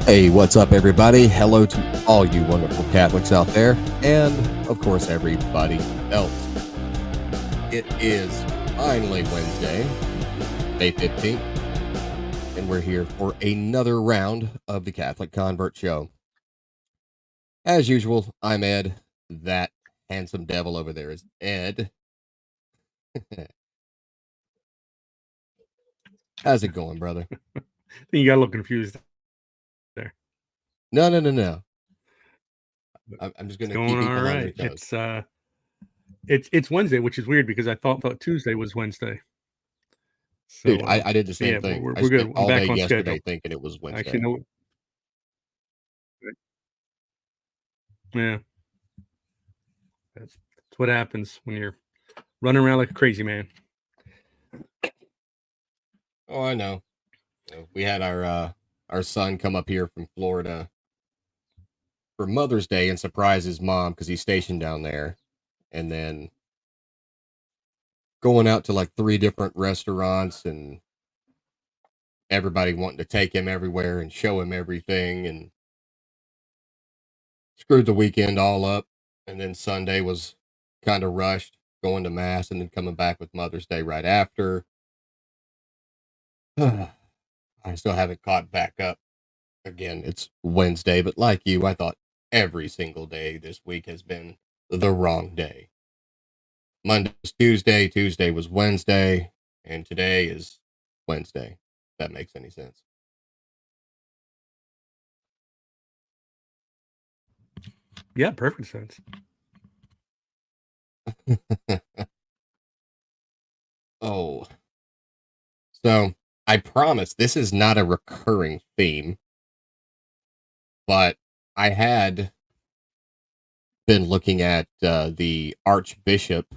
Hey, what's up, everybody? Hello to all you wonderful Catholics out there, and of course, everybody else. It is finally Wednesday, May 15th, and we're here for another round of the Catholic Convert Show. As usual, I'm Ed. That handsome devil over there is Ed. How's it going, brother? You got a little confused there. No, no, no, no. But I'm just it's going to keep going all people on their right. toes. It's Wednesday, which is weird because I thought Tuesday was Wednesday. Dude, So I did the so same yeah, thing. we're I we're spent good. I'm all day back on schedule. yesterday thinking it was Actually, Wednesday. no, yeah, that's what happens when you're running around like a crazy man. Oh, I know. We had our son come up here from Florida for Mother's Day and surprise his mom because he's stationed down there, and then going out to like three different restaurants and everybody wanting to take him everywhere and show him everything and screwed the weekend all up. And then Sunday was kind of rushed going to mass and then coming back with Mother's Day right after. I still haven't caught back up. Again, it's Wednesday, but like you, I thought every single day this week has been the wrong day. Monday was Tuesday, Tuesday was Wednesday, and today is Wednesday. If that makes any sense. Yeah, perfect sense. Oh, so I promise this is not a recurring theme, but I had been looking at the Archbishop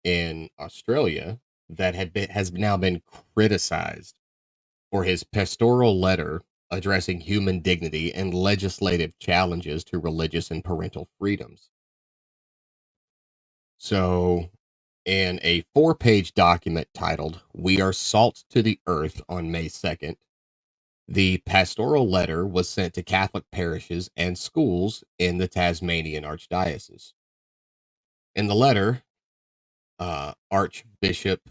in Australia that has now been criticized for his pastoral letter addressing human dignity and legislative challenges to religious and parental freedoms. So, in a 4-page document titled We Are Salt to the Earth on May 2nd, the pastoral letter was sent to Catholic parishes and schools in the Tasmanian Archdiocese. In the letter, Archbishop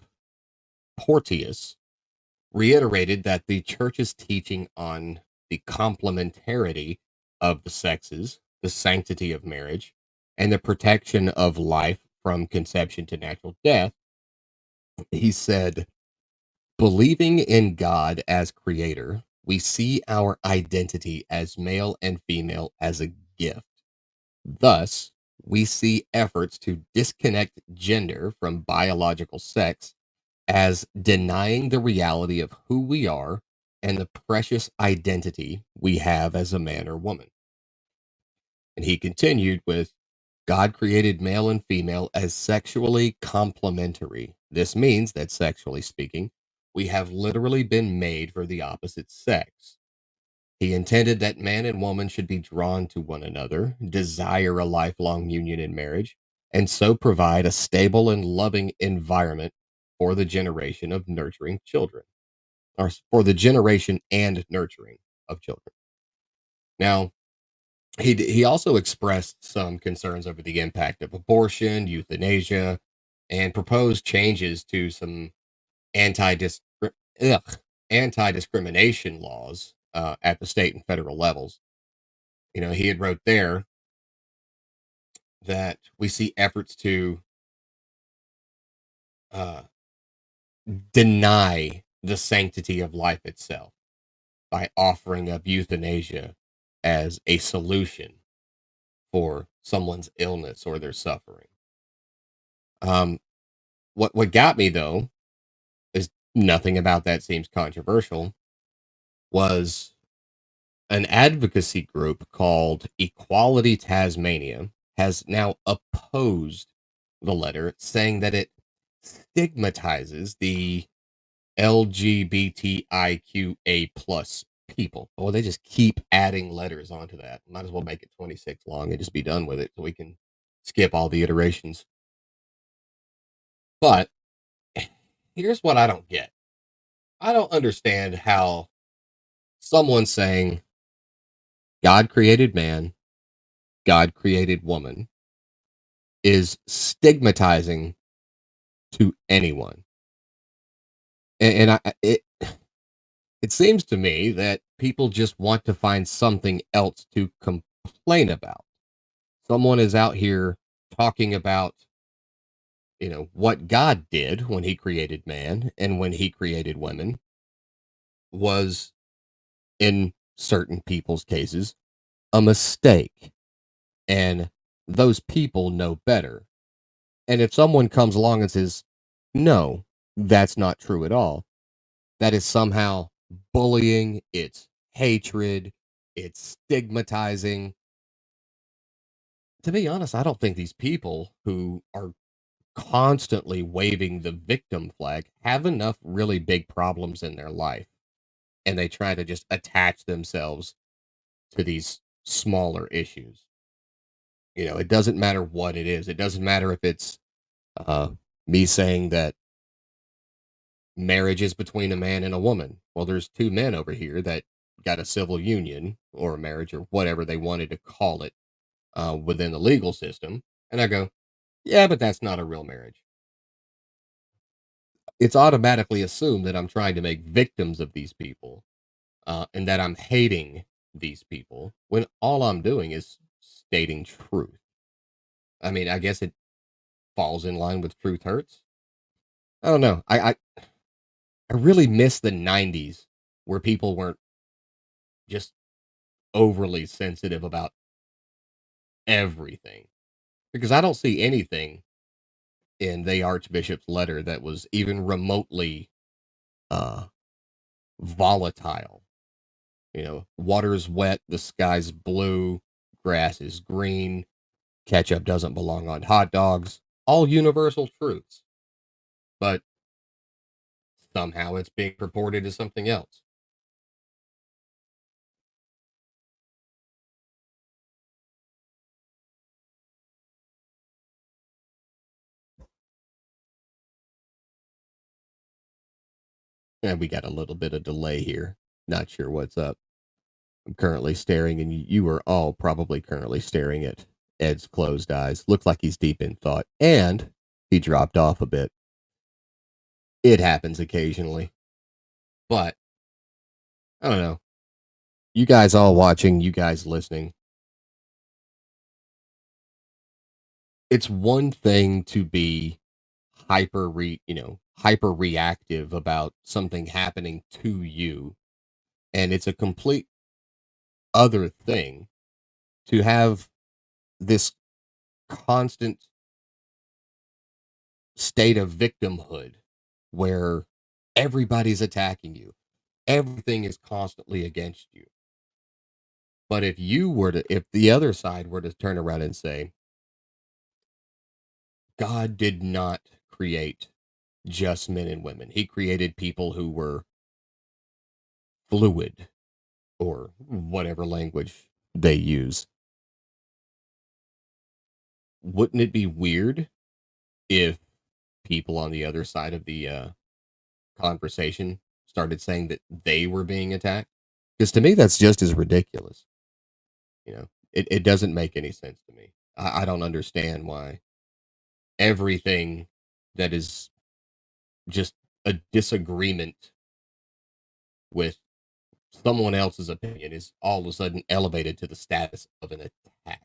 Porteous reiterated that the church's teaching on the complementarity of the sexes, the sanctity of marriage, and the protection of life from conception to natural death, he said, believing in God as creator, we see our identity as male and female as a gift. Thus, we see efforts to disconnect gender from biological sex as denying the reality of who we are and the precious identity we have as a man or woman. And he continued with God created male and female as sexually complementary. This means that, sexually speaking, we have literally been made for the opposite sex. He intended that man and woman should be drawn to one another, desire a lifelong union in marriage, and so provide a stable and loving environment for the generation of nurturing children, or for the generation and nurturing of children. Now, he also expressed some concerns over the impact of abortion, euthanasia, and proposed changes to some anti anti discrimination laws at the state and federal levels. He had wrote there that we see efforts to uh, deny the sanctity of life itself by offering up euthanasia as a solution for someone's illness or their suffering. Um, what got me though is nothing about that seems controversial. Was an advocacy group called Equality Tasmania has now opposed the letter, saying that it stigmatizes the LGBTIQA plus people. Oh, they just keep adding letters onto that. Might as well make it 26 long and just be done with it so we can skip all the iterations. But here's what I don't get. I don't understand how someone saying God created man, God created woman, is stigmatizing to anyone. And it seems to me that people just want to find something else to complain about. Someone is out here talking about, what God did when he created man and when he created women was, in certain people's cases, a mistake. And those people know better. And if someone comes along and says, no, that's not true at all, that is somehow bullying, it's hatred, it's stigmatizing. To be honest, I don't think these people who are constantly waving the victim flag have enough really big problems in their life. And they try to just attach themselves to these smaller issues. It doesn't matter what it is. It doesn't matter if it's uh, me saying that marriage is between a man and a woman. Well, there's two men over here that got a civil union or a marriage or whatever they wanted to call it within the legal system. And I go, yeah, but that's not a real marriage. It's automatically assumed that I'm trying to make victims of these people and that I'm hating these people when all I'm doing is stating truth. I mean, I guess it falls in line with truth hurts. I don't know. I really miss the 90s where people weren't just overly sensitive about everything because I don't see anything in the Archbishop's letter that was even remotely uh, volatile. Water's wet, the sky's blue, grass is green, ketchup doesn't belong on hot dogs. All universal truths, but somehow it's being purported as something else. And we got a little bit of delay here. Not sure what's up. I'm currently staring, and you are all probably currently staring at Ed's closed eyes. Looks like he's deep in thought, and he dropped off a bit. It happens occasionally, but I don't know. You guys all watching, you guys listening, it's one thing to be hyper reactive about something happening to you, and it's a complete other thing to have this constant state of victimhood where everybody's attacking you. Everything is constantly against you. But if the other side were to turn around and say, God did not create just men and women, he created people who were fluid or whatever language they use. Wouldn't it be weird if people on the other side of the conversation started saying that they were being attacked? Because to me, that's just as ridiculous. It doesn't make any sense to me. I don't understand why everything that is just a disagreement with someone else's opinion is all of a sudden elevated to the status of an attack.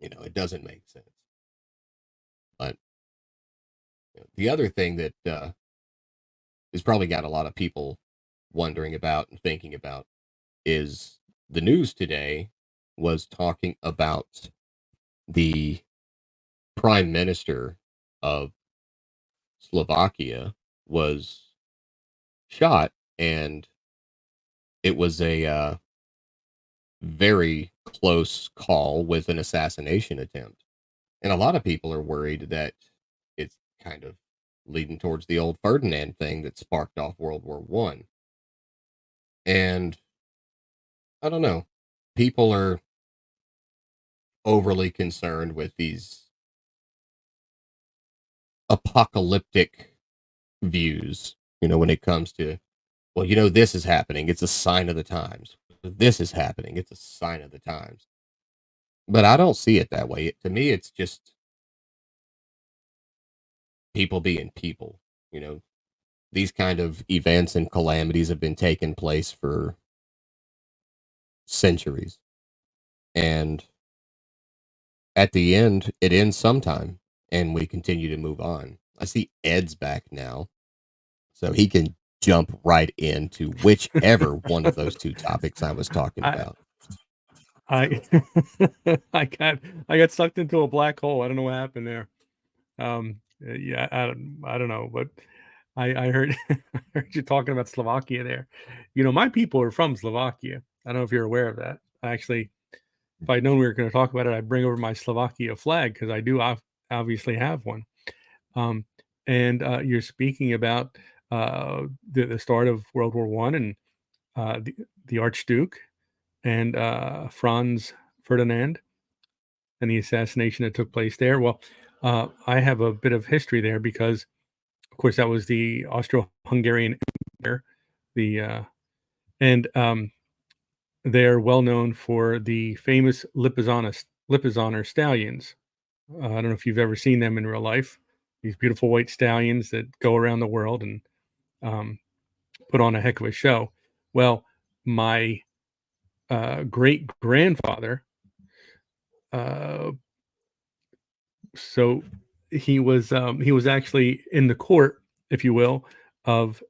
It doesn't make sense. But the other thing that has probably got a lot of people wondering about and thinking about is the news today was talking about the prime minister of Slovakia was shot, and it was a very close call with an assassination attempt. And a lot of people are worried that it's kind of leading towards the old Ferdinand thing that sparked off World War One. And I don't know, people are overly concerned with these apocalyptic views. When it comes to, well, this is happening. It's a sign of the times. this is happening. It's a sign of the times. But I don't see it that way. To me, it's just people being people. You know, these kind of events and calamities have been taking place for centuries. And at the end, it ends sometime and we continue to move on. I see Ed's back now, so he can jump right into whichever one of those two topics I was talking I about. I I got sucked into a black hole. I don't know what happened there. Yeah, I don't know, but I heard I heard you talking about Slovakia there. You know, my people are from Slovakia. I don't know if you're aware of that. I actually, if I'd known we were going to talk about it, I'd bring over my Slovakia flag because I do obviously have one. Um, and you're speaking about the start of World War One and the Archduke and Franz Ferdinand and the assassination that took place there. Well, I have a bit of history there because, of course, that was the Austro-Hungarian Empire. The and they're well known for the famous Lipizzaner stallions. I don't know if you've ever seen them in real life. These beautiful white stallions that go around the world and um, put on a heck of a show. Well, my great grandfather, uh, so he was actually in the court, if you will, of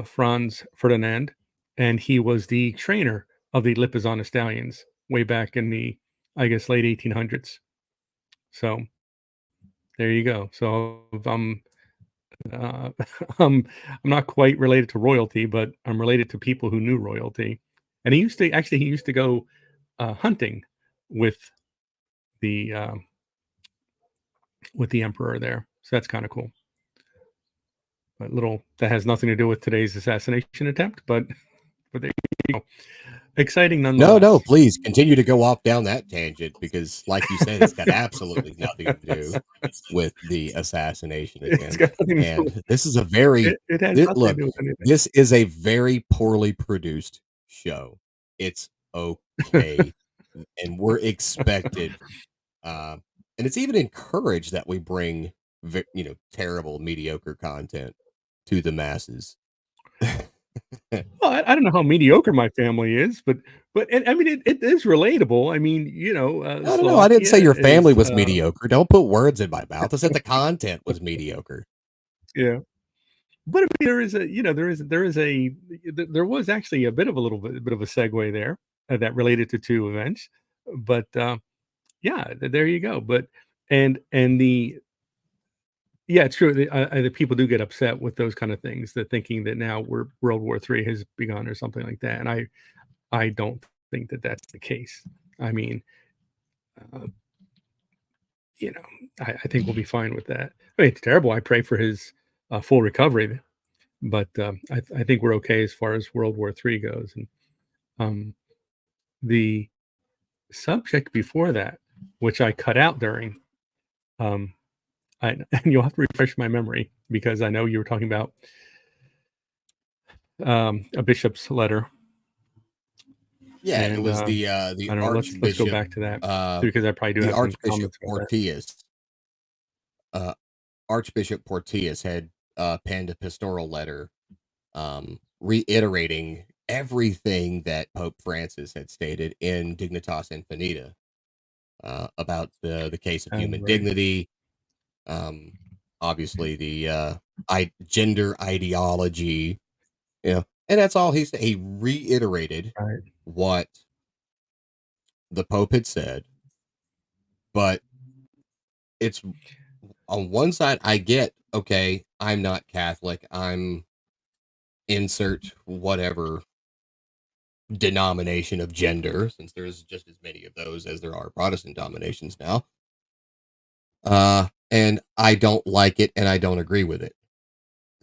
Franz Ferdinand, and he was the trainer of the Lipizzaner stallions way back in the, I guess, late 1800s. So there you go. So uh, I'm not quite related to royalty, but I'm related to people who knew royalty. And he used to go hunting with the emperor there. So that's kind of cool. But little that has nothing to do with today's assassination attempt, but there you go. Exciting No, no, nonetheless. please continue to go off down that tangent because, like you said, it's got absolutely nothing to do with the assassination It's got attempt. nothing to do with And this is a very, it has nothing to look, do with anything. this is a very poorly produced show. It's okay. And we're expected, uh, and it's even encouraged that we bring, terrible, mediocre content to the masses. Well, I don't know how mediocre my family is, but I mean, it is relatable. I mean, you know, No, no, no, I didn't say Slovakia your family is, was mediocre. Don't put words in my mouth. I said the content was mediocre. yeah. But I mean, there is a, you know, there was actually a bit of a bit of a segue there that related to two events. But yeah, there you go. But and the yeah, it's true. The people do get upset with those kind of things. That thinking that now World War III has begun or something like that. And I don't think that that's the case. I mean, uh, you know, I think we'll be fine with that. I mean, it's terrible. I pray for his full recovery, but I think we're okay as far as World War III goes. And um, the subject before that, which I cut out during, um, and you'll have to refresh my memory because I know you were talking about a bishop's letter, Yeah, it and was the I don't know. Let's go Archbishop back to that uh because I probably do the have some Archbishop comments about that. Porteus. Uh Archbishop Porteus had penned a pastoral letter reiterating everything that Pope Francis had stated in Dignitas Infinita about the case of human Right, dignity, um obviously the gender ideology, and that's all he said. He reiterated right. what the Pope had said, but it's on one side, I get, okay, I'm not Catholic. I'm insert whatever denomination of gender, since there's just as many of those as there are Protestant denominations now. And I don't like it and I don't agree with it.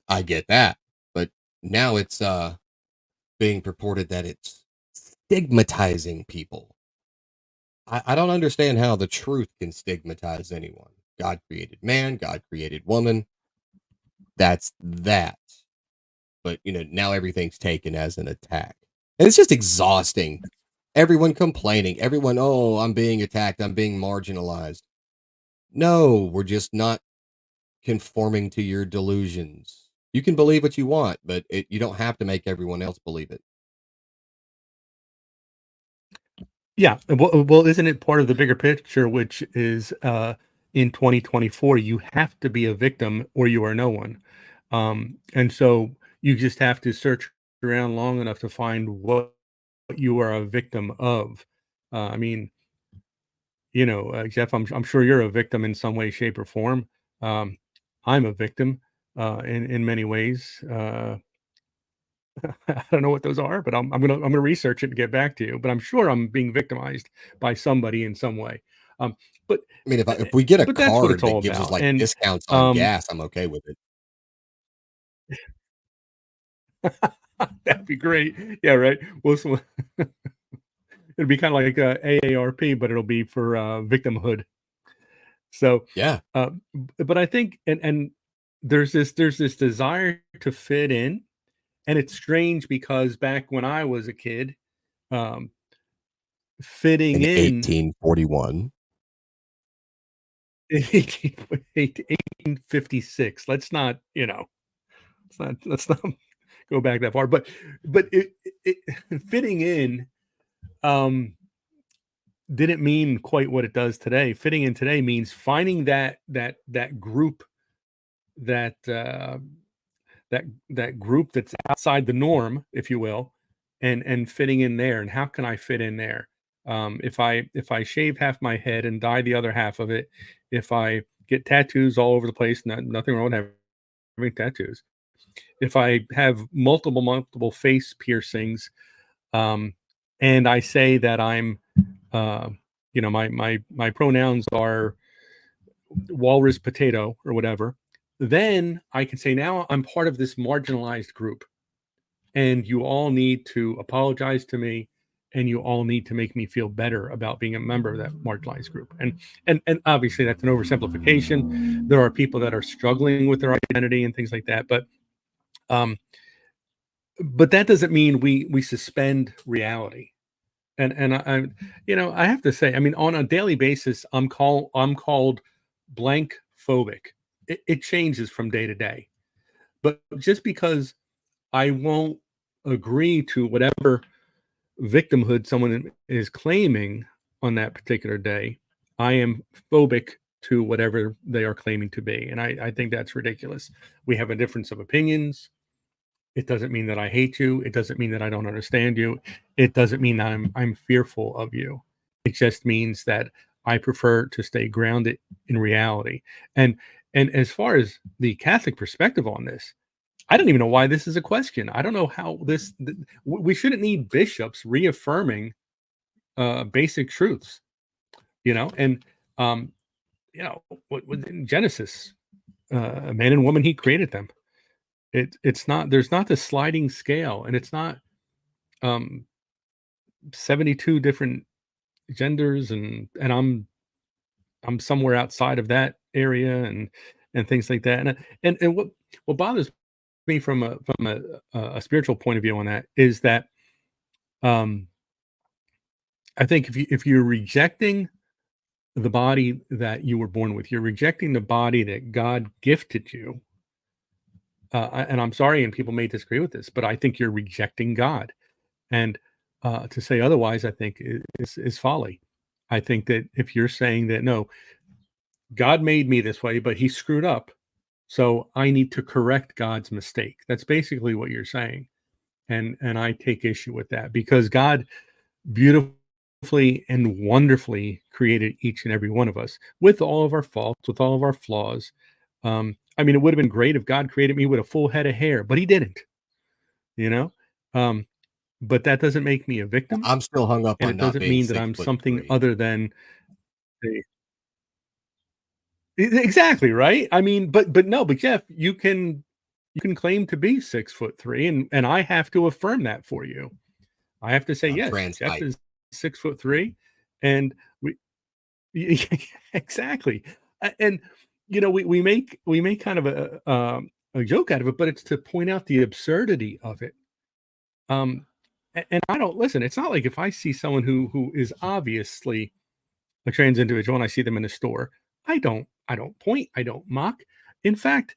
I get that. But now it's being purported that it's stigmatizing people. I don't understand how the truth can stigmatize anyone. God created man, God created woman. That's that. But now everything's taken as an attack. And it's just exhausting. Everyone complaining, everyone, "Oh, I'm being attacked, I'm being marginalized." No, we're just not conforming to your delusions. You can believe what you want, but you don't have to make everyone else believe it. Yeah, well, isn't it part of the bigger picture, which is, in 2024, you have to be a victim or you are no one. And so you just have to search around long enough to find what you are a victim of. I mean, Jeff, I'm sure you're a victim in some way, shape, or form. Um, I'm a victim, in many ways. I don't know what those are, but I'm gonna research it and get back to you. But I'm sure I'm being victimized by somebody in some way. Um, but I mean, uh, if we get a but that's what it's card all that gives us, about. like, And discounts on um, gas, I'm okay with it. that'd be great. Yeah, right. Well, so, it'll be kind of like AARP, but it'll be for victimhood. So, Yeah, but I think, and there's this desire to fit in, and it's strange because back when I was a kid, um, fitting in in 1841. 1856. Let's not go back that far. But fitting in um, didn't mean quite what it does today. Fitting in today means finding that group that that group that's outside the norm, if you will, and fitting in there. And how can I fit in there? If I shave half my head and dye the other half of it, if I get tattoos all over the place, nothing wrong with having tattoos. If I have multiple face piercings, um, and I say that I'm, uh, my pronouns are walrus potato or whatever, then I can say now I'm part of this marginalized group, and you all need to apologize to me, and you all need to make me feel better about being a member of that marginalized group. And obviously that's an oversimplification. There are people that are struggling with their identity and things like that, um, but that doesn't mean we suspend reality. And I have to say, I mean, on a daily basis, I'm called blank phobic. It changes from day to day, but just because I won't agree to whatever victimhood someone is claiming on that particular day, I am phobic to whatever they are claiming to be, and I think that's ridiculous. We have a difference of opinions. It doesn't mean that I hate you. It doesn't mean that I don't understand you. It doesn't mean that I'm fearful of you. It just means that I prefer to stay grounded in reality. And and as far as the Catholic perspective on this, I don't even know why this is a question. I don't know how we shouldn't need bishops reaffirming basic truths, and um, what in Genesis, a man and woman he created them. It's not there's not this sliding scale, and it's not um 72 different genders, and I'm somewhere outside of that area, and things like that. And what bothers me from a spiritual point of view on that is that um I think if you're rejecting the body that you were born with, you're rejecting the body that God gifted you. And I'm sorry, and people may disagree with this, but I think you're rejecting God. And to say otherwise, I think is folly. I think that if you're saying that no, God made me this way, but He screwed up, so I need to correct God's mistake. That's basically what you're saying, and I take issue with that because God beautifully and wonderfully created each and every one of us with all of our faults, with all of our flaws. I mean, it would have been great if God created me with a full head of hair, but He didn't. You know. Um, but that doesn't make me a victim, I'm still hung up and on it not doesn't being mean that six I'm foot something three. other than a exactly, right? I mean, but no, but Jeff, you can claim to be 6'3", and I have to affirm that for you. I have to say, I'm yes, trans Jeff height. is 6'3", and we exactly. And we make kind of a joke out of it, but it's to point out the absurdity of it. Um, And I don't listen. It's not like if I see someone who is obviously a trans individual and I see them in a store, I don't point, I don't mock. In fact,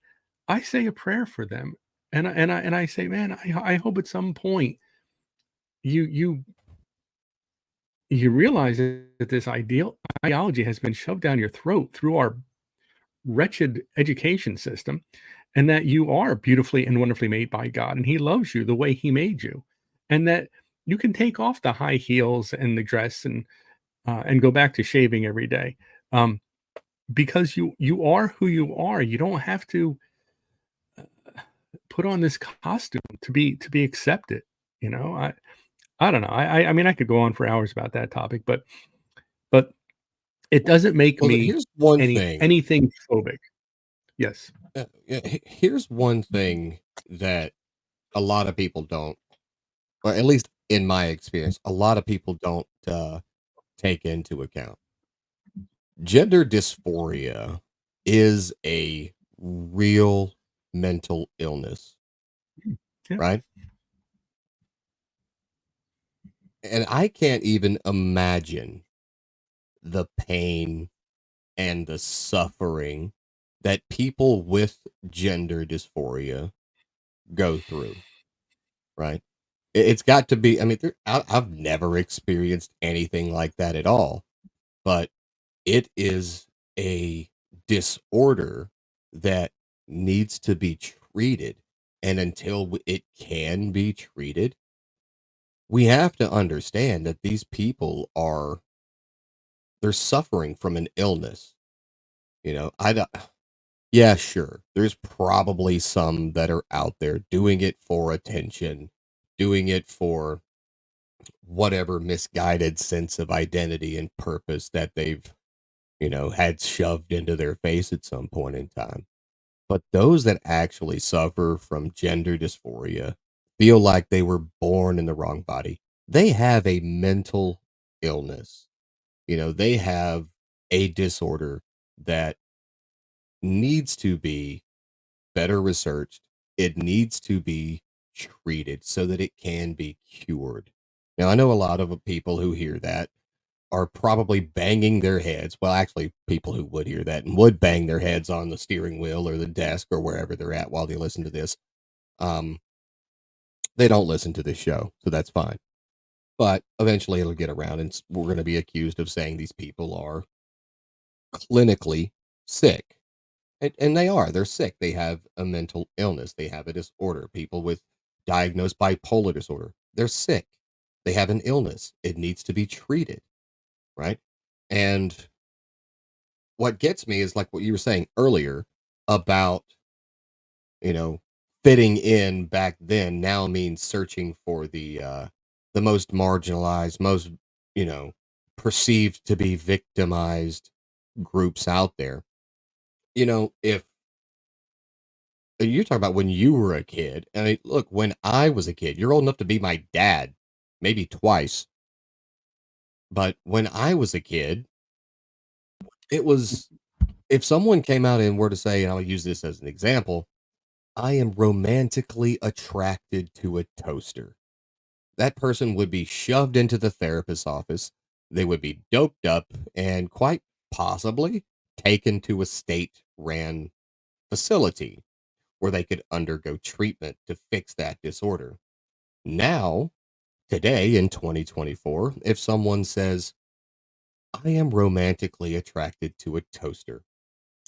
I say a prayer for them, and I say, man, I hope at some point you you realize that this ideology has been shoved down your throat through our wretched education system, and that you are beautifully and wonderfully made by God, and He loves you the way He made you, and that you can take off the high heels and the dress and go back to shaving every day, um, because you are who you are. You don't have to put on this costume to be accepted. You know, I don't know. I mean, I could go on for hours about that topic, but it doesn't make Well, me here's one thing. anything phobic. Yes. Yeah, here's one thing that a lot of people don't, or at least in my experience, a lot of people don't take into account. Gender dysphoria is a real mental illness, Mm, yeah. right? And I can't even imagine the pain and the suffering that people with gender dysphoria go through, right? It's got to be, I mean, I've never experienced anything like that at all, but it is a disorder that needs to be treated. And until it can be treated, we have to understand that these people are, they're suffering from an illness. You know, I don't, yeah, sure. There's probably some that are out there doing it for attention, doing it for whatever misguided sense of identity and purpose that they've, had shoved into their face at some point in time. But those that actually suffer from gender dysphoria feel like they were born in the wrong body. They have a mental illness. They have a disorder that needs to be better researched. It needs to be treated so that it can be cured. Now, I know a lot of people who hear that are probably banging their heads. Well, actually, people who would hear that and would bang their heads on the steering wheel or the desk or wherever they're at while they listen to this. Um, they don't listen to this show, so that's fine. But eventually, it'll get around, and we're going to be accused of saying these people are clinically sick. And they are. They're sick. They have a mental illness. They have a disorder. People with diagnosed bipolar disorder, they're sick. They have an illness. It needs to be treated, right? And what gets me is like what you were saying earlier about, you know, fitting in back then now means searching for the most marginalized, most, you know, perceived to be victimized groups out there. If you're talking about when you were a kid, and look, when I was a kid, you're old enough to be my dad, maybe twice, but when I was a kid, it was if someone came out and were to say, and I'll use this as an example, I am romantically attracted to a toaster. That person would be shoved into the therapist's office. They would be doped up and quite possibly taken to a state ran facility where they could undergo treatment to fix that disorder. Now, today in 2024, if someone says, I am romantically attracted to a toaster,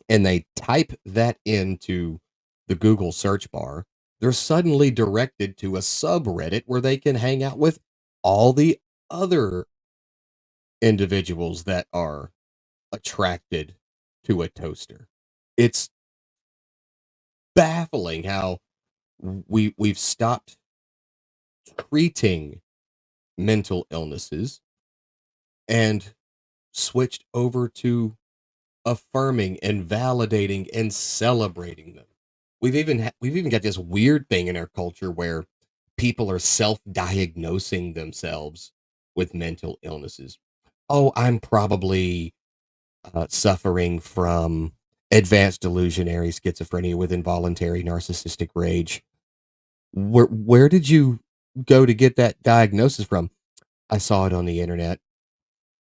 and they type that into the Google search bar, they're suddenly directed to a subreddit where they can hang out with all the other individuals that are attracted to a toaster. It's baffling how we've stopped treating mental illnesses and switched over to affirming and validating and celebrating them. We've even got this weird thing in our culture where people are self-diagnosing themselves with mental illnesses. Oh, I'm probably suffering from advanced delusionary schizophrenia with involuntary narcissistic rage. Where did you? go to get that diagnosis from? I saw it on the internet.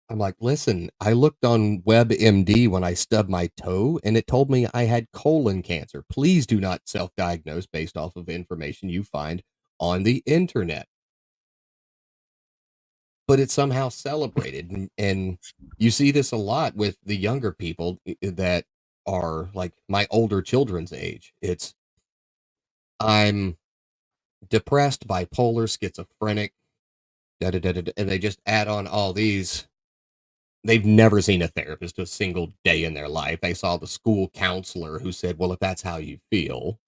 I'm like, listen, I looked on WebMD when I stubbed my toe and it told me I had colon cancer. Please do not self diagnose based off of information you find on the internet. But it's somehow celebrated. And you see this a lot with the younger people that are like my older children's age. It's, I'm depressed, bipolar, schizophrenic, da da da da, and they just add on all these. They've never seen a therapist a single day in their life. They saw the school counselor who said, "Well, if that's how you feel,"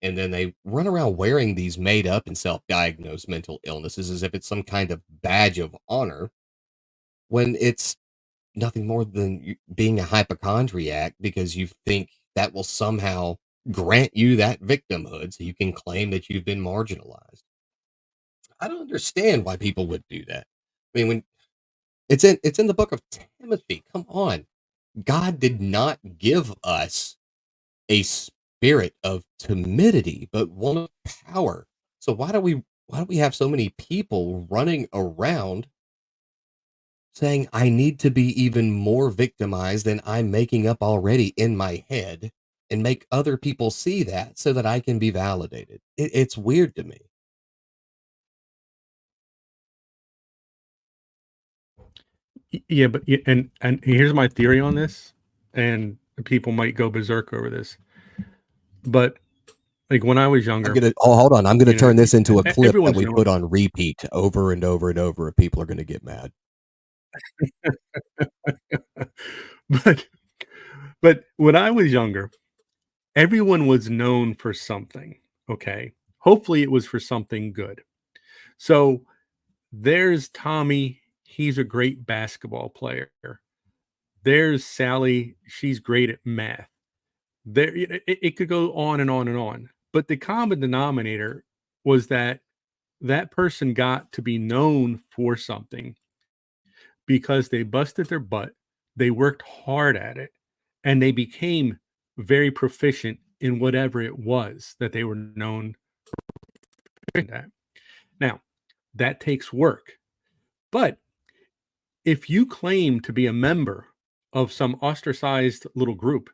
and then they run around wearing these made up and self-diagnosed mental illnesses as if it's some kind of badge of honor when it's nothing more than being a hypochondriac because you think that will somehow grant you that victimhood so you can claim that you've been marginalized. I don't understand why people would do that. I mean, when it's in the book of Timothy. Come on. God did not give us a spirit of timidity, but one of power. So why do we have so many people running around saying I need to be even more victimized than I'm making up already in my head and make other people see that so that I can be validated? It's weird to me. Yeah, but and here's my theory on this, and people might go berserk over this. But like when I was younger, Hold on. I'm gonna you know, turn this into a clip that everyone's we known. put on repeat over and over and over. People are gonna get mad. but but when I was younger, everyone was known for something. Okay, hopefully it was for something good. So there's Tommy. He's a great basketball player. There's Sally. She's great at math. It could go on and on and on. But the common denominator was that that person got to be known for something because they busted their butt, they worked hard at it, and they became very proficient in whatever it was that they were known at. Now, that takes work. But if you claim to be a member of some ostracized little group,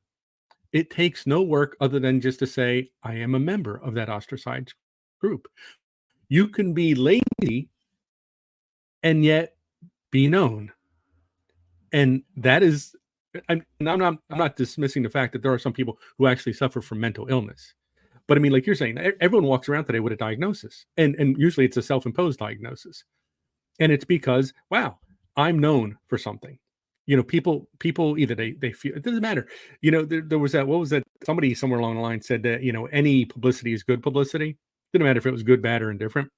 it takes no work other than just to say, I am a member of that ostracized group. You can be lazy and yet be known. And that is, I'm not dismissing the fact that there are some people who actually suffer from mental illness. But I mean, like you're saying, everyone walks around today with a diagnosis, and usually it's a self-imposed diagnosis, and it's because wow, I'm known for something. People either they feel it doesn't matter. There was that, what was that? Somebody somewhere along the line said that any publicity is good publicity. Didn't matter if it was good, bad, or indifferent.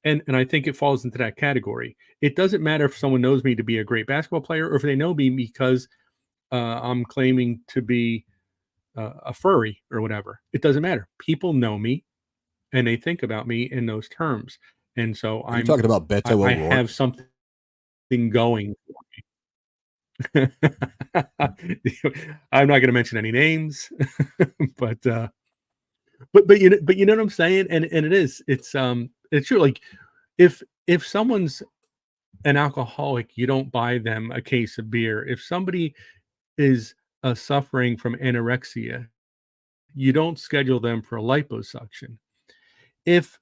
And I think it falls into that category. It doesn't matter if someone knows me to be a great basketball player or if they know me because I'm claiming to be a furry or whatever. It doesn't matter. People know me and they think about me in those terms. And so Are you talking about Beto I O'Rourke? have something going. I'm not going to mention any names, but but you know what I'm saying, and it's true. Like if someone's an alcoholic, you don't buy them a case of beer. If somebody is suffering from anorexia, you don't schedule them for a liposuction. If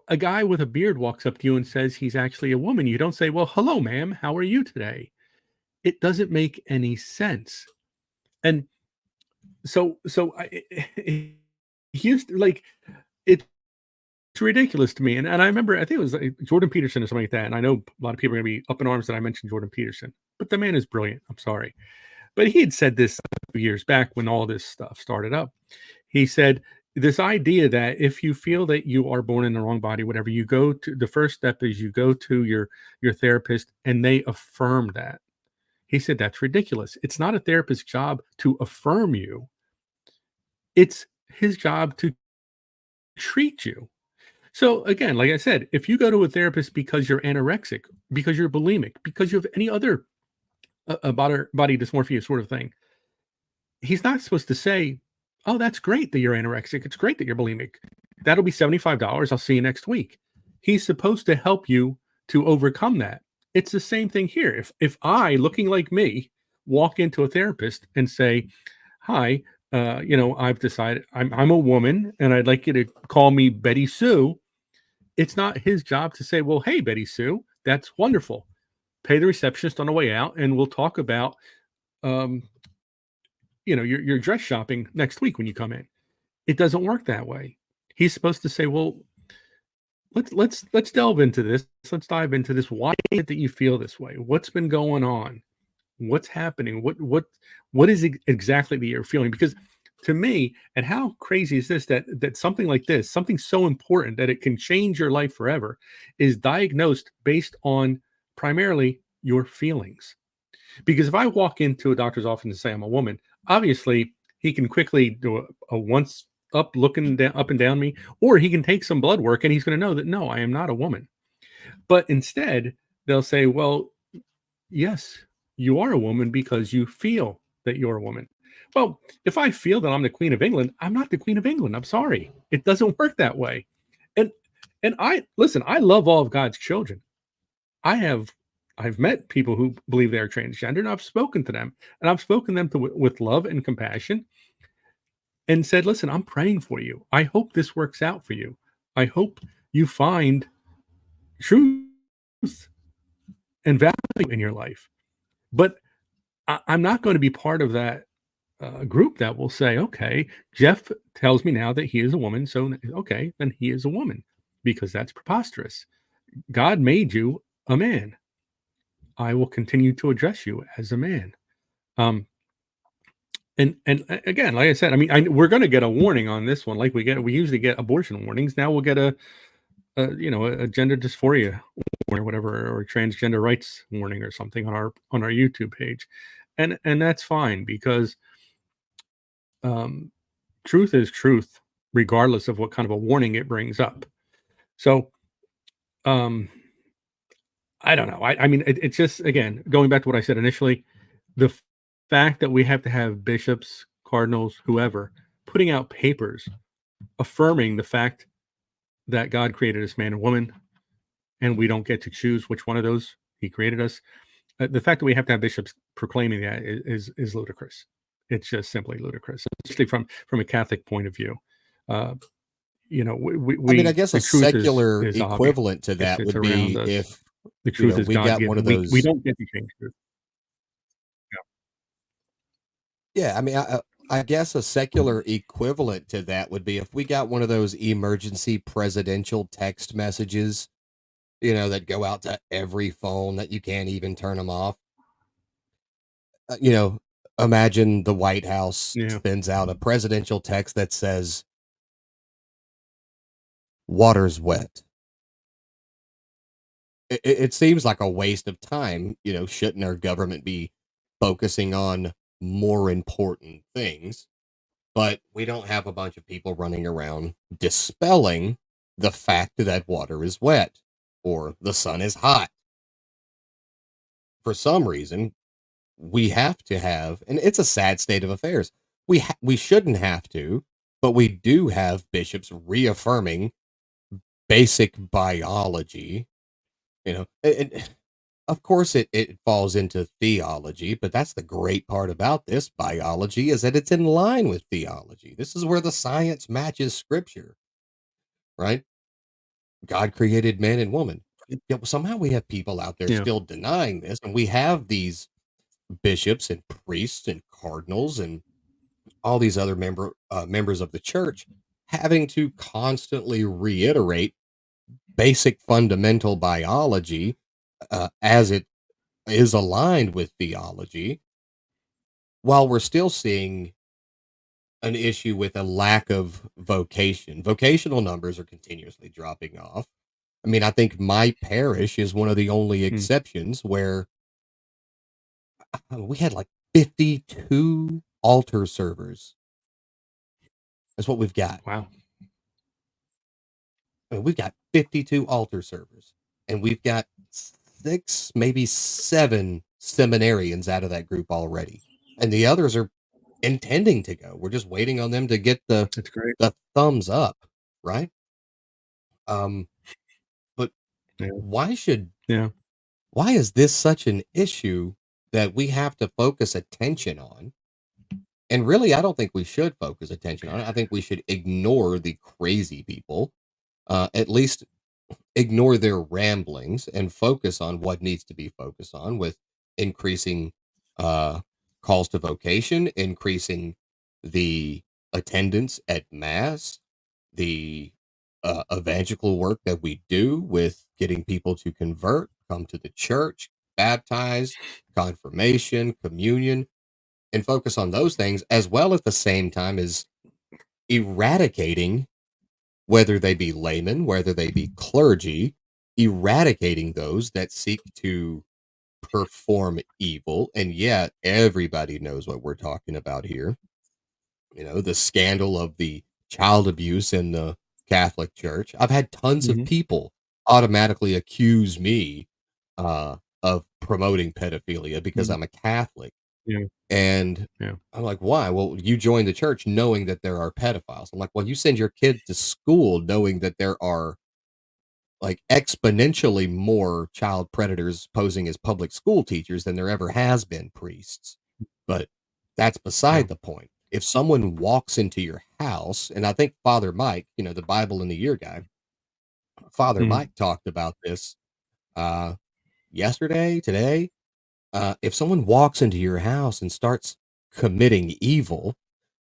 a guy with a beard walks up to you and says he's actually a woman, you don't say, "Well, hello, ma'am. How are you today?" It doesn't make any sense. And so here's like it's ridiculous to me. And I remember, I think it was like Jordan Peterson or something like that. And I know a lot of people are going to be up in arms that I mentioned Jordan Peterson, but the man is brilliant. I'm sorry. But he had said this a few years back when all this stuff started up. He said, this idea that if you feel that you are born in the wrong body, whatever, you go to the first step is you go to your therapist and they affirm that. He said that's ridiculous. It's not a therapist's job to affirm you. It's his job to treat you. So again, like I said, if you go to a therapist because you're anorexic, because you're bulimic, because you have any other body dysmorphia sort of thing, he's not supposed to say, "Oh, that's great that you're anorexic. It's great that you're bulimic." that'll be $75. I'll see you next week. He's supposed to help you to overcome that. It's the same thing here. If I, looking like me, walk into a therapist and say, "Hi, I've decided I'm a woman and I'd like you to call me Betty Sue." It's not his job to say, "Well, hey, Betty Sue, that's wonderful. Pay the receptionist on the way out, and we'll talk about um, your dress shopping next week when you come in." It doesn't work that way. He's supposed to say, "Well, let's delve into this. Let's dive into this. Why is it that you feel this way? What's been going on? What's happening? What is it exactly that you're feeling?" Because to me, and how crazy is this that something like this, something so important that it can change your life forever, is diagnosed based on primarily your feelings. Because if I walk into a doctor's office and say I'm a woman, obviously he can quickly do a once up looking down, up and down me, or he can take some blood work and he's going to know that no, I am not a woman. But instead, they'll say, well, yes, you are a woman because you feel that you're a woman. Well, if I feel that I'm the Queen of England, I'm not the Queen of England. I'm sorry. It doesn't work that way. And and I listen, I love all of God's children. I have I've met people who believe they're transgender, and I've spoken to them, and I've spoken to them with love and compassion, and said, "Listen, I'm praying for you. I hope this works out for you. I hope you find truth and value in your life." But I'm not going to be part of that group that will say, "Okay, Jeff tells me now that he is a woman, so okay, then he is a woman," because that's preposterous. God made you a man. I will continue to address you as a man. Um, again, like I said, I mean, we're going to get a warning on this one, like we usually get abortion warnings. Now we'll get a gender dysphoria warning or whatever, or transgender rights warning or something on our YouTube page, and that's fine because um, truth is truth, regardless of what kind of a warning it brings up. So um, I don't know. I mean, it's just again going back to what I said initially, the fact that we have to have bishops, cardinals, whoever, putting out papers affirming the fact that God created us man and woman, and we don't get to choose which one of those He created us. The fact that we have to have bishops proclaiming that is ludicrous. It's just simply ludicrous, especially from a Catholic point of view. Uh, I mean, I we guess a the truth secular is obvious. equivalent to that It's would around be us. if, The truth is we God got one given. of We those. don't get to change truth. Yeah, I mean, I guess a secular equivalent to that would be if we got one of those emergency presidential text messages, that go out to every phone that you can't even turn them off. Uh, you know, Imagine the White House Yeah. sends out a presidential text that says, "Water's wet." It seems like a waste of time. Shouldn't our government be focusing on more important things? But we don't have a bunch of people running around dispelling the fact that water is wet or the sun is hot. For some reason, we have to have, and it's a sad state of affairs. We shouldn't have to, but we do have bishops reaffirming basic biology. And of course, it falls into theology, but that's the great part about this biology is that it's in line with theology. This is where the science matches scripture, right? God created man and woman. Yeah, well, somehow we have people out there Yeah. still denying this, and we have these bishops and priests and cardinals and all these other members of the church having to constantly reiterate basic fundamental biology as it is aligned with theology, while we're still seeing an issue with a lack of vocation. Vocational numbers are continuously dropping off. I mean, I think my parish is one of the only Mm. exceptions where we had like 52 altar servers. That's what we've got. Wow. I mean, we've got 52 altar servers, and we've got six, maybe seven seminarians out of that group already. And the others are intending to go. We're just waiting on them to get the That's great. thumbs up, right? Um, but Yeah. why should Yeah. why is this such an issue that we have to focus attention on? And really, I don't think we should focus attention on it. I think we should ignore the crazy people, at least ignore their ramblings and focus on what needs to be focused on with increasing uh, calls to vocation, increasing the attendance at mass, the evangelical work that we do with getting people to convert, come to the church, baptized, confirmation, communion, and focus on those things as well at the same time as eradicating, whether they be laymen, whether they be clergy, eradicating those that seek to perform evil. And yet, everybody knows what we're talking about here. You know, the scandal of the child abuse in the Catholic Church. I've had tons of Mhm. people automatically accuse me of promoting pedophilia because Mhm. I'm a Catholic. Yeah. And Yeah. I'm like, why? Well, you joined the church knowing that there are pedophiles. I'm like, well, you send your kid to school knowing that there are like exponentially more child predators posing as public school teachers than there ever has been priests. But that's Yeah. beside the point. If someone walks into your house, and I think Father Mike, you know, the Bible in the Year guy, Father Mhm. Mike talked about this uh, yesterday, today. If someone walks into your house and starts committing evil,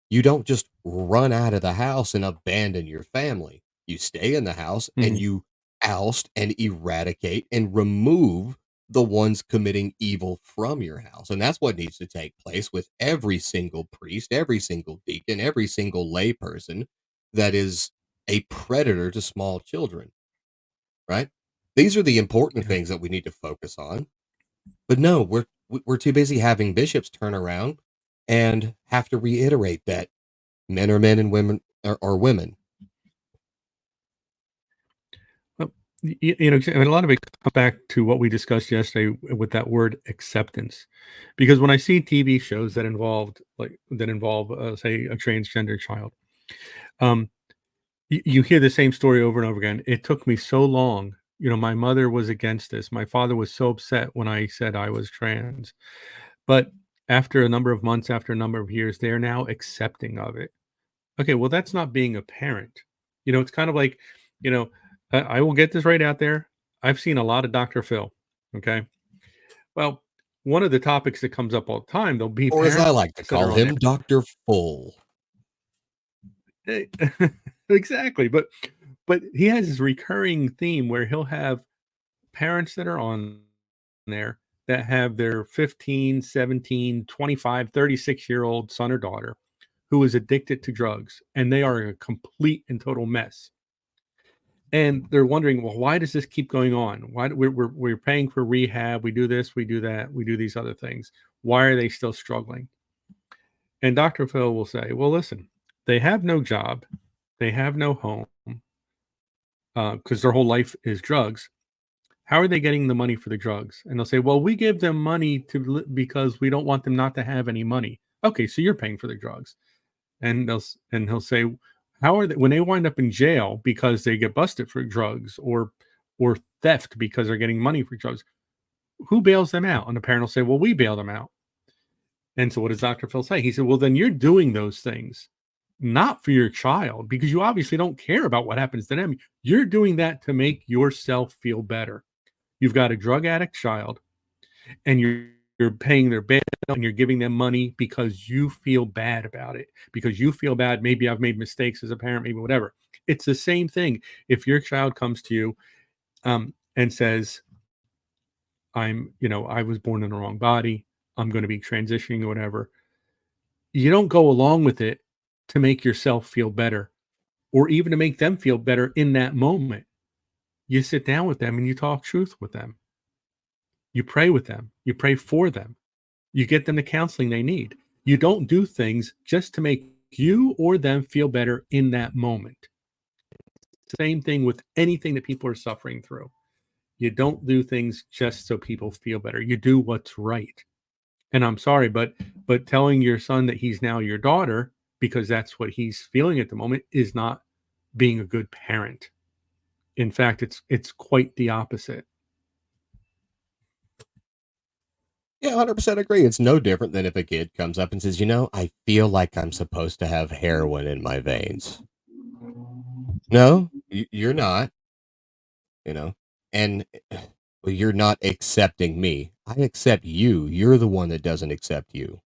you don't just run out of the house and abandon your family. You stay in the house and Mhm. you oust and eradicate and remove the ones committing evil from your house. And that's what needs to take place with every single priest, every single deacon, every single layperson that is a predator to small children, right? These are the important Yeah. things that we need to focus on. But no, we're too busy having bishops turn around and have to reiterate that men are men and women are women. Well, you know, and a lot of it comes back to what we discussed yesterday with that word acceptance, because when I see TV shows that involve, say, a transgender child, um, you hear the same story over and over again. It took me so long. You know, my mother was against this. My father was so upset when I said I was trans, but after a number of months, after a number of years, they are now accepting of it. Okay, well, that's not being a parent. You know, it's kind of like, you know, I will get this right out there. I've seen a lot of Dr. Phil. Okay. Well, one of the topics that comes up all the time, there'll be Or as I parents like to that call are on him, Dr. Full. there. Exactly. But he has this recurring theme where he'll have parents that are on there that have their 15, 17, 25, 36-year-old son or daughter who is addicted to drugs, and they are a complete and total mess. And they're wondering, well, why does this keep going on? Why do we're paying for rehab? We do this, we do that, we do these other things. Why are they still struggling? And Dr. Phil will say, well, listen, they have no job, they have no home, because their whole life is drugs. How are they getting the money for the drugs? And they'll say, well, we give them money because we don't want them not to have any money. Okay, so you're paying for the drugs. And he'll say, how are they when they wind up in jail because they get busted for drugs or theft because they're getting money for drugs? Who bails them out? And the parent will say, well, we bail them out. And so what does Dr. Phil say? He said, well, then you're doing those things not for your child because you obviously don't care about what happens to them. You're doing that to make yourself feel better. You've got a drug addict child and you're paying their bail and you're giving them money because you feel bad about it, because you feel bad. Maybe I've made mistakes as a parent, maybe whatever. It's the same thing. If your child comes to you and says, I was born in the wrong body, I'm going to be transitioning or whatever, you don't go along with it to make yourself feel better or even to make them feel better in that moment. You sit down with them and you talk truth with them. You pray with them. You pray for them. You get them the counseling they need. You don't do things just to make you or them feel better in that moment. Same thing with anything that people are suffering through. You don't do things just so people feel better. You do what's right. And I'm sorry, but telling your son that he's now your daughter because that's what he's feeling at the moment is not being a good parent. In fact, it's quite the opposite. Yeah, 100% agree. It's no different than if a kid comes up and says, I feel like I'm supposed to have heroin in my veins. No, you're not, you know, and well, you're not accepting me. I accept you. You're the one that doesn't accept you.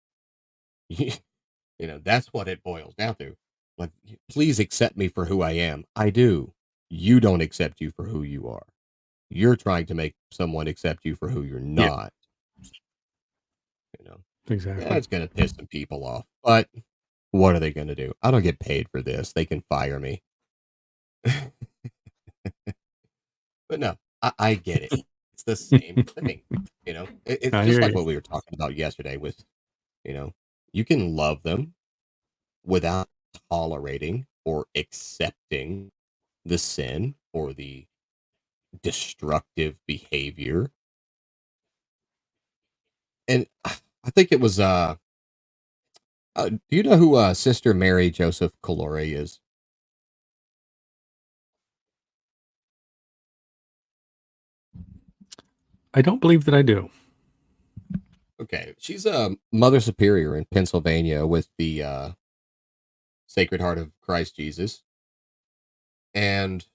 That's what it boils down to. Like, please accept me for who I am. I do. You don't accept you for who you are. You're trying to make someone accept you for who you're Yeah, not, you know. Yeah, exactly. it's gonna piss some people off, but what are they gonna do? I don't get paid for this. They can fire me. But no, I get it. It's the same thing. It's I just hear like you. what we were talking about yesterday with, you know, you can love them without tolerating or accepting the sin or the destructive behavior. And I think it was do you know who Sister Mary Joseph Calore is? I don't believe that I do. Okay, she's a mother superior in Pennsylvania with the Sacred Heart of Christ Jesus, and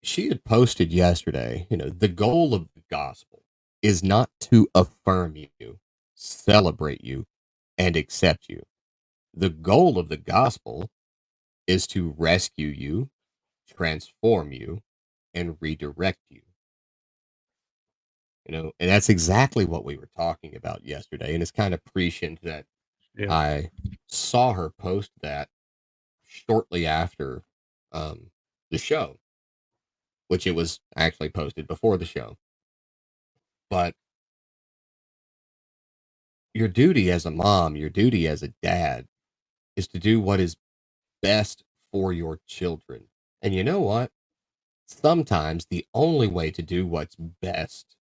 she had posted yesterday, the goal of the gospel is not to affirm you, celebrate you, and accept you. The goal of the gospel is to rescue you, transform you, and redirect you. And that's exactly what we were talking about yesterday. And it's kind of prescient that Yeah. I saw her post that shortly after um, the show, which it was actually posted before the show. But your duty as a mom, your duty as a dad is to do what is best for your children. And you know what? Sometimes the only way to do what's best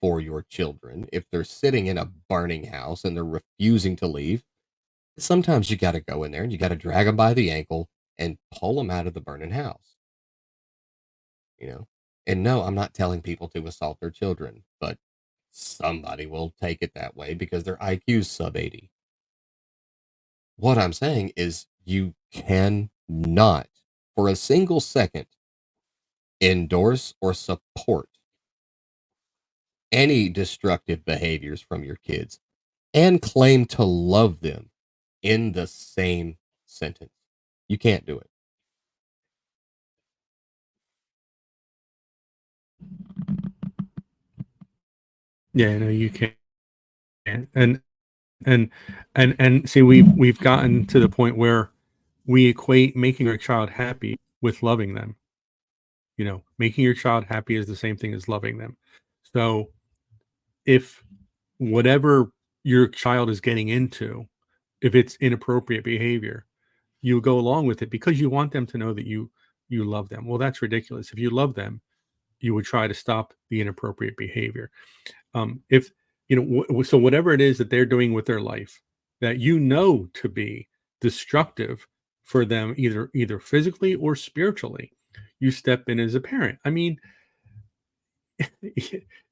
for your children, if they're sitting in a burning house and they're refusing to leave, sometimes you got to go in there and you got to drag them by the ankle and pull them out of the burning house, you know? And no, I'm not telling people to assault their children, but somebody will take it that way because their IQ's sub 80. What I'm saying is you cannot, for a single second, endorse or support any destructive behaviors from your kids and claim to love them in the same sentence. You can't do it. Yeah, no, you can't. And and and see, we've gotten to the point where we equate making our child happy with loving them. Making your child happy is the same thing as loving them. So if whatever your child is getting into, if it's inappropriate behavior, you go along with it because you want them to know that you love them. Well, that's ridiculous. If you love them, you would try to stop the inappropriate behavior. If so whatever it is that they're doing with their life that to be destructive for them, either physically or spiritually, you step in as a parent. I mean,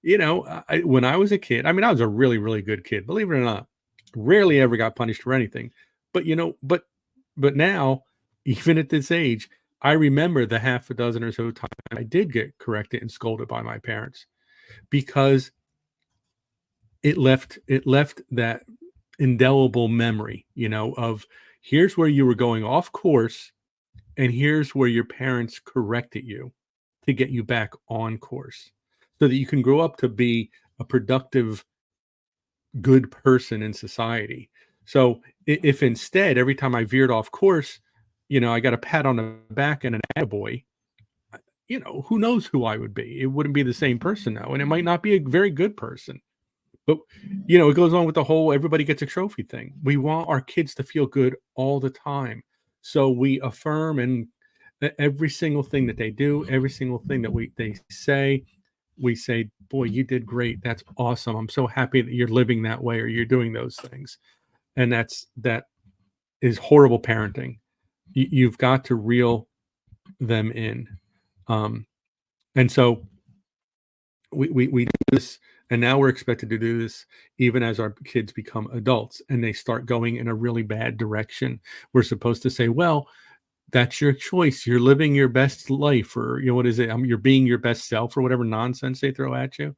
when I was a kid, I mean, I was a really, really good kid, believe it or not. Rarely ever got punished for anything. But but now, even at this age, I remember the half a dozen or so times I did get corrected and scolded by my parents because it left that indelible memory, of here's where you were going off course and here's where your parents corrected you to get you back on course so that you can grow up to be a productive, good person in society. So if instead, every time I veered off course, I got a pat on the back and an attaboy, who knows who I would be? It wouldn't be the same person now, and it might not be a very good person. But it goes on with the whole everybody gets a trophy thing. We want our kids to feel good all the time. So we affirm and every single thing that they do, every single thing that they say, we say, "Boy, you did great. That's awesome. I'm so happy that you're living that way or you're doing those things." And that is horrible parenting. You've got to reel them in. Um, and so we do this, and now we're expected to do this even as our kids become adults and they start going in a really bad direction. We're supposed to say, well, that's your choice. You're living your best life, or what is it? You're being your best self, or whatever nonsense they throw at you.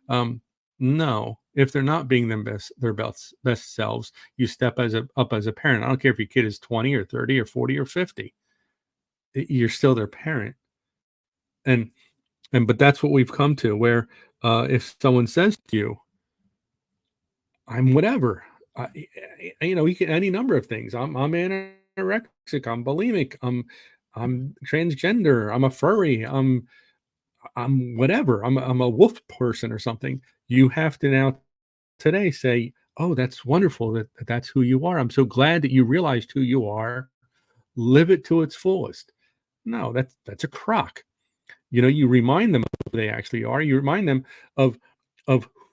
Um, no, if they're not being their best selves, you step up as a parent. I don't care if your kid is 20 or 30 or 40 or 50. You're still their parent. And but that's what we've come to, where if someone says to you, I'm whatever. You can any number of things. I'm anorexic. I'm bulimic. I'm transgender. I'm a furry. I'm whatever. I'm a wolf person or something. You have to now today say, "Oh, that's wonderful that's who you are. I'm so glad that you realized who you are. Live it to its fullest." No, that's a crock. You remind them of who they actually are. You remind them of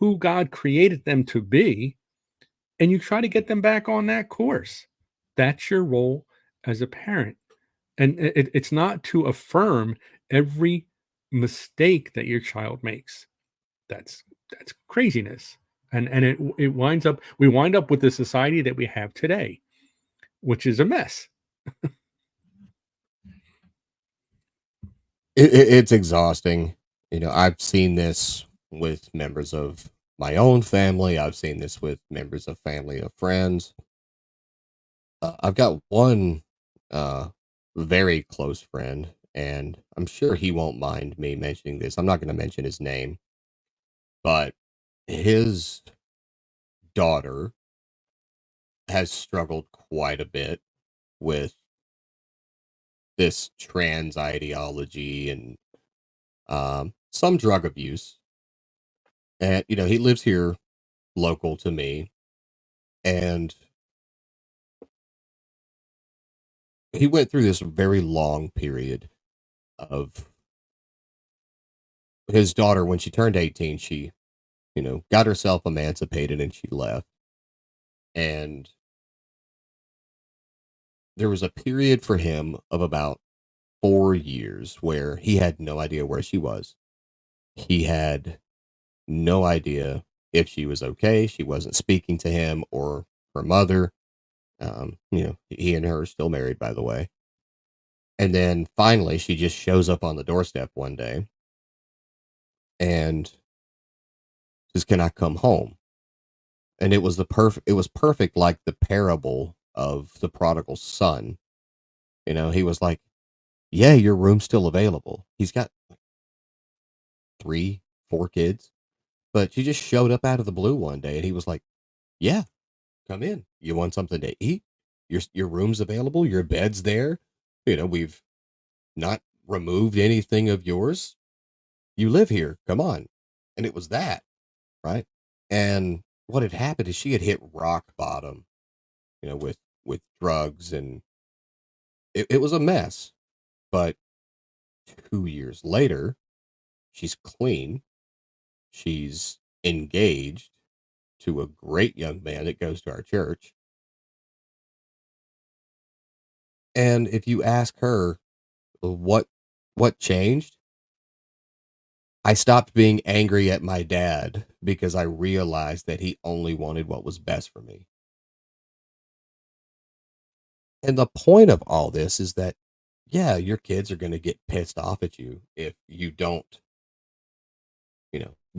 who God created them to be, and you try to get them back on that course. That's your role as a parent. And it's not to affirm every mistake that your child makes. That's craziness. And it winds up we wind up with the society that we have today, which is a mess. It's exhausting. I've seen this with members of my own family. I've seen this with members of family of friends. I've got one uh, very close friend, and I'm sure he won't mind me mentioning this. I'm not going to mention his name, but his daughter has struggled quite a bit with this trans ideology and some drug abuse. And, he lives here local to me, and he went through this very long period of his daughter. When she turned 18, she, got herself emancipated and she left. And there was a period for him of about 4 years where he had no idea where she was. He had no idea if she was okay. She wasn't speaking to him or her mother. He and her are still married, by the way. And then finally, she just shows up on the doorstep one day and says, "Can I come home?" And it was perfect, like the parable of the prodigal son. He was like, "Yeah, your room's still available." He's got 3, 4 kids, but she just showed up out of the blue one day, and he was like, "Yeah, come in. You want something to eat? Your room's available. Your bed's there. We've not removed anything of yours. You live here. Come on." And it was that, right? And what had happened is she had hit rock bottom, with drugs, and it was a mess. But 2 years later, she's clean. She's engaged to a great young man that goes to our church. And if you ask her what changed, I stopped being angry at my dad because I realized that he only wanted what was best for me. And the point of all this is that, yeah, your kids are going to get pissed off at you if you don't,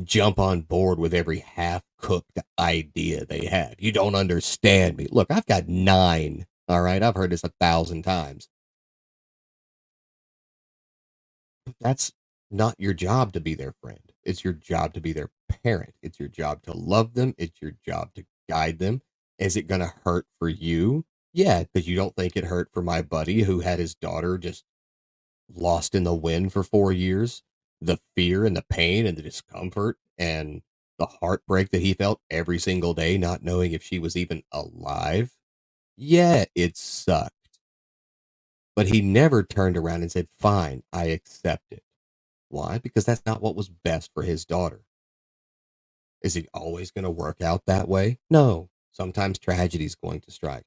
jump on board with every half cooked idea they have. You don't understand me. Look, I've got 9. All right. I've heard this 1,000 times. That's not your job to be their friend. It's your job to be their parent. It's your job to love them. It's your job to guide them. Is it going to hurt for you? Yeah, because you don't think it hurt for my buddy who had his daughter just lost in the wind for 4 years. The fear and the pain and the discomfort and the heartbreak that he felt every single day, not knowing if she was even alive. Yeah, it sucked. But he never turned around and said, "Fine, I accept it." Why? Because that's not what was best for his daughter. Is it always going to work out that way? No. Sometimes tragedy is going to strike.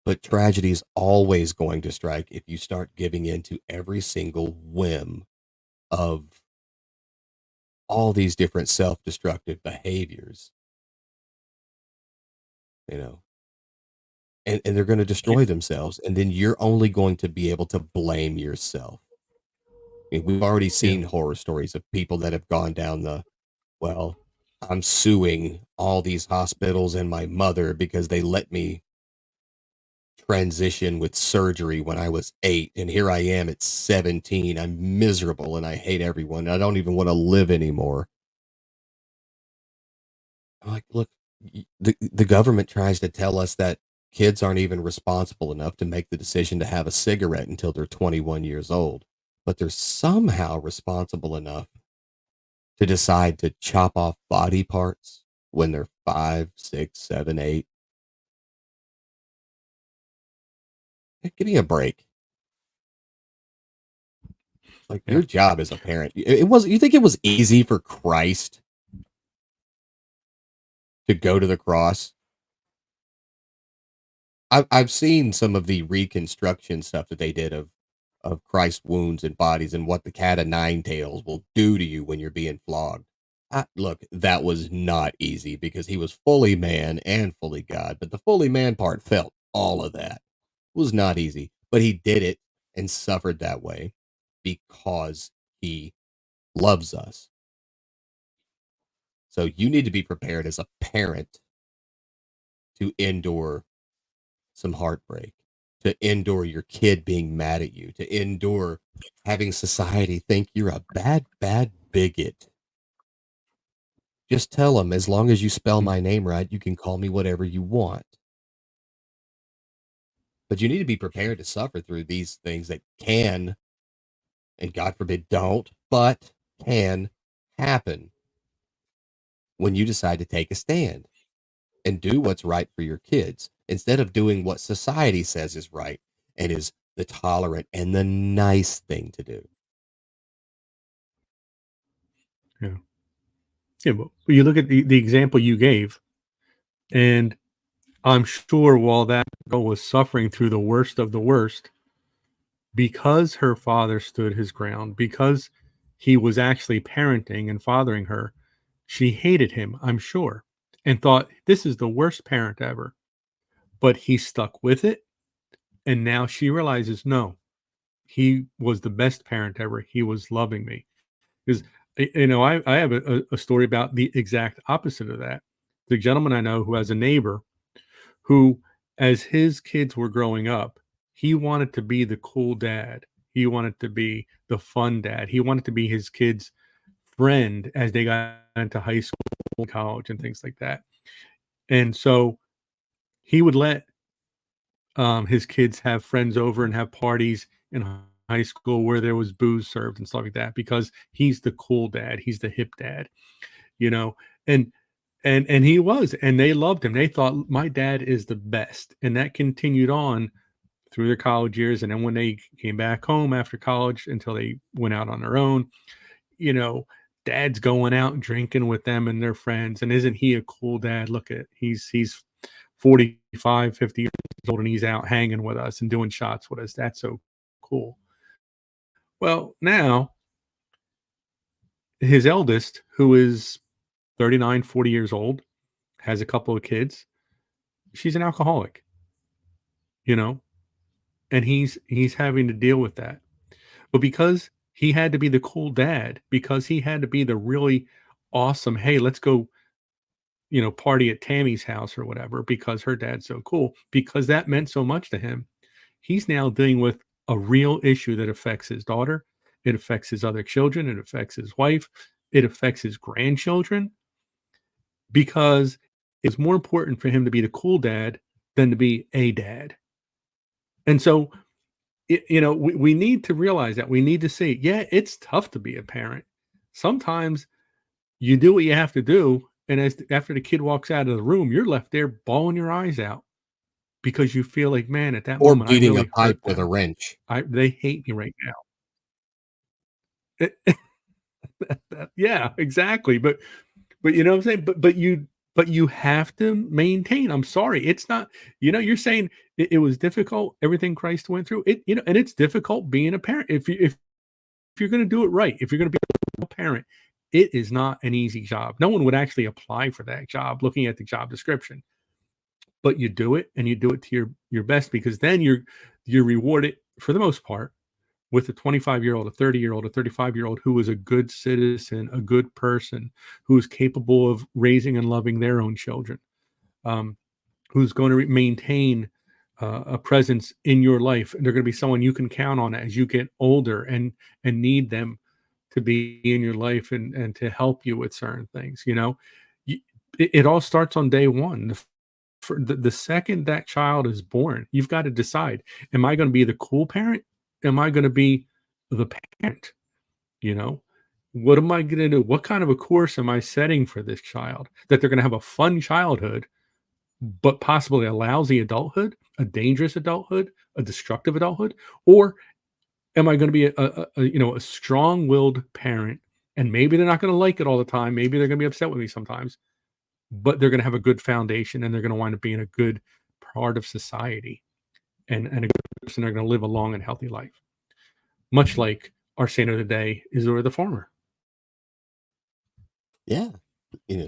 But tragedy is always going to strike if you start giving in to every single whim of all these different self-destructive behaviors, you know, and they're going to Yeah, destroy themselves. And then you're only going to be able to blame yourself. I mean, we've already yeah, seen horror stories of people that have gone down well, I'm suing all these hospitals and my mother because they let me transition with surgery when I was 8, and here I am at 17. I'm miserable and I hate everyone. I don't even want to live anymore. I'm like, look, the government tries to tell us that kids aren't even responsible enough to make the decision to have a cigarette until they're 21 years old, but they're somehow responsible enough to decide to chop off body parts when they're 5, 6, 7, 8. Give me a break. Like, yeah. your job as a parent, it was, you think it was easy for Christ to go to the cross? I've seen some of the reconstruction stuff that they did of Christ's wounds and bodies and what the cat of nine tails will do to you when you're being flogged. Look, that was not easy because he was fully man and fully God, but the fully man part felt all of that. It was not easy, but he did it and suffered that way because he loves us. So you need to be prepared as a parent to endure some heartbreak, to endure your kid being mad at you, to endure having society think you're a bad, bad bigot. Just tell them, as long as you spell Mm, my name right, you can call me whatever you want. But you need to be prepared to suffer through these things that can, and God forbid don't, but can happen when you decide to take a stand and do what's right for your kids instead of doing what society says is right and is the tolerant and the nice thing to do. yeah. Yeah, but you look at the example you gave, and I'm sure while that girl was suffering through the worst of the worst, because her father stood his ground, because he was actually parenting and fathering her, she hated him, I'm sure, and thought, "This is the worst parent ever." But he stuck with it, and now she realizes, "No, he was the best parent ever. He was loving me." 'Cause, I have a story about the exact opposite of that. The gentleman I know who has a neighbor who, as his kids were growing up, he wanted to be the cool dad. He wanted to be the fun dad. He wanted to be his kids' friend as they got into high school, college, and things like that. And so he would let his kids have friends over and have parties in high school where there was booze served and stuff like that because he's the cool dad. He's the hip dad, you know, and and he was, and they loved him. They thought my dad is the best, and that continued on through their college years. And then when they came back home after college until they went out on their own, you know, dad's going out and drinking with them and their friends. And isn't he a cool dad? Look at he's 45, 50 years old and he's out hanging with us and doing shots with us. That's so cool. Well, now his eldest, who is 39, 40 years old, has a couple of kids. She's an alcoholic, you know, and he's having to deal with that. But because he had to be the cool dad, because he had to be the really awesome, "Hey, let's go, party at Tammy's house," or whatever, because her dad's so cool, because that meant so much to him, he's now dealing with a real issue that affects his daughter, it affects his other children, it affects his wife, it affects his grandchildren, because it's more important for him to be the cool dad than to be a dad. And so, we need to realize that. We need to see, yeah, it's tough to be a parent. Sometimes you do what you have to do, and after the kid walks out of the room, you're left there bawling your eyes out because you feel like, man, at that Or moment, I beating a really pipe hurt with a them. wrench. They hate me right now. Yeah, exactly. But you know what I'm saying. But but you have to maintain. I'm sorry, it's not. You're saying it was difficult. Everything Christ went through, and it's difficult being a parent. If you're going to do it right, if you're going to be a parent, it is not an easy job. No one would actually apply for that job looking at the job description, but you do it, and you do it to your best, because then you're rewarded for the most part with a 25-year-old, a 30-year-old, a 35-year-old who is a good citizen, a good person, who is capable of raising and loving their own children, um, who's going to maintain a presence in your life. And they're going to be someone you can count on as you get older and need them to be in your life and to help you with certain things. It all starts on day one. For the second that child is born, you've got to decide: am I going to be the cool parent? Am I going to be the parent? You know, what am I going to do? What kind of a course am I setting for this child, that they're going to have a fun childhood, but possibly a lousy adulthood, a dangerous adulthood, a destructive adulthood? Or am I going to be a strong-willed parent, and maybe they're not going to like it all the time, maybe they're going to be upset with me sometimes, but they're going to have a good foundation, and they're going to wind up being a good part of society, and a good person. They're going to live a long and healthy life, much like our saint of the day, Isadore the Farmer. Yeah.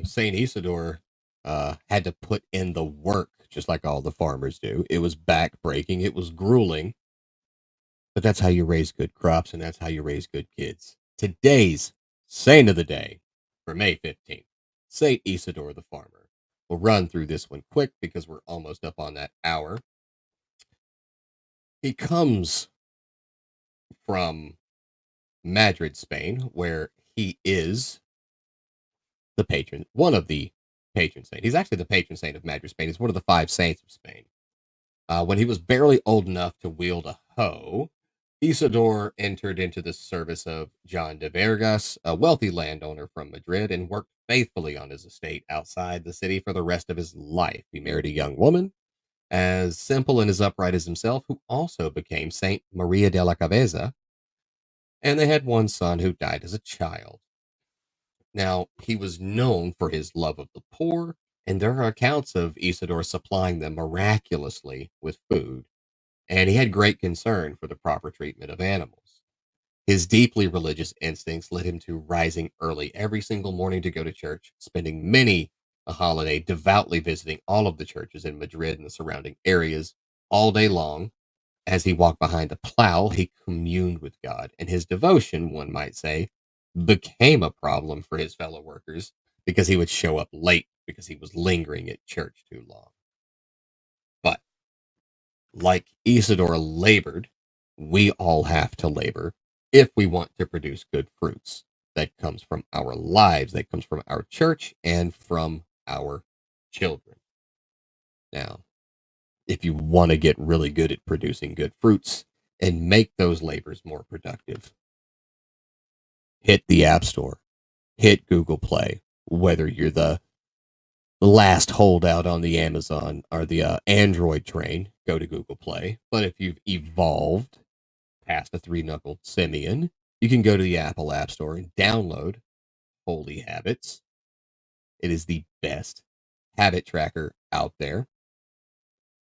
Saint Isidore had to put in the work just like all the farmers do. It was backbreaking, it was grueling, but that's how you raise good crops and that's how you raise good kids. Today's saint of the day for May 15th, Saint Isidore the Farmer. We'll run through this one quick because we're almost up on that hour. He comes from Madrid, Spain, where he is the patron, one of the patron saints. He's actually the patron saint of Madrid, Spain. He's one of the five saints of Spain. When he was barely old enough to wield a hoe, Isidore entered into the service of John de Vargas, a wealthy landowner from Madrid, and worked faithfully on his estate outside the city for the rest of his life. He married a young woman, as simple and as upright as himself, who also became Saint Maria de la Cabeza, and they had one son who died as a child. Now, he was known for his love of the poor, and there are accounts of Isidore supplying them miraculously with food, and he had great concern for the proper treatment of animals. His deeply religious instincts led him to rising early every single morning to go to church, spending many a holiday devoutly visiting all of the churches in Madrid and the surrounding areas all day long. As he walked behind the plow, he communed with God, and his devotion, one might say, became a problem for his fellow workers because he would show up late because he was lingering at church too long. But like Isidore labored, we all have to labor if we want to produce good fruits. That comes from our lives, that comes from our church, and from our children. Now, if you want to get really good at producing good fruits and make those labors more productive, hit the App Store, hit Google Play, whether you're the last holdout on the Amazon or the Android train, go to Google Play. But if you've evolved past the three knuckled simian, you can go to the Apple App Store and download Holy Habits. It is the best habit tracker out there,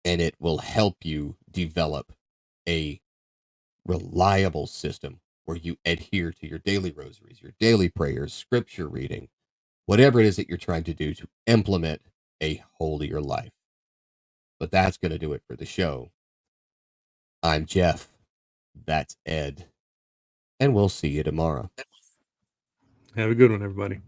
and it will help you develop a reliable system where you adhere to your daily rosaries, your daily prayers, scripture reading, whatever it is that you're trying to do to implement a holier life. But that's going to do it for the show. I'm Jeff. That's Ed. And we'll see you tomorrow. Have a good one, everybody.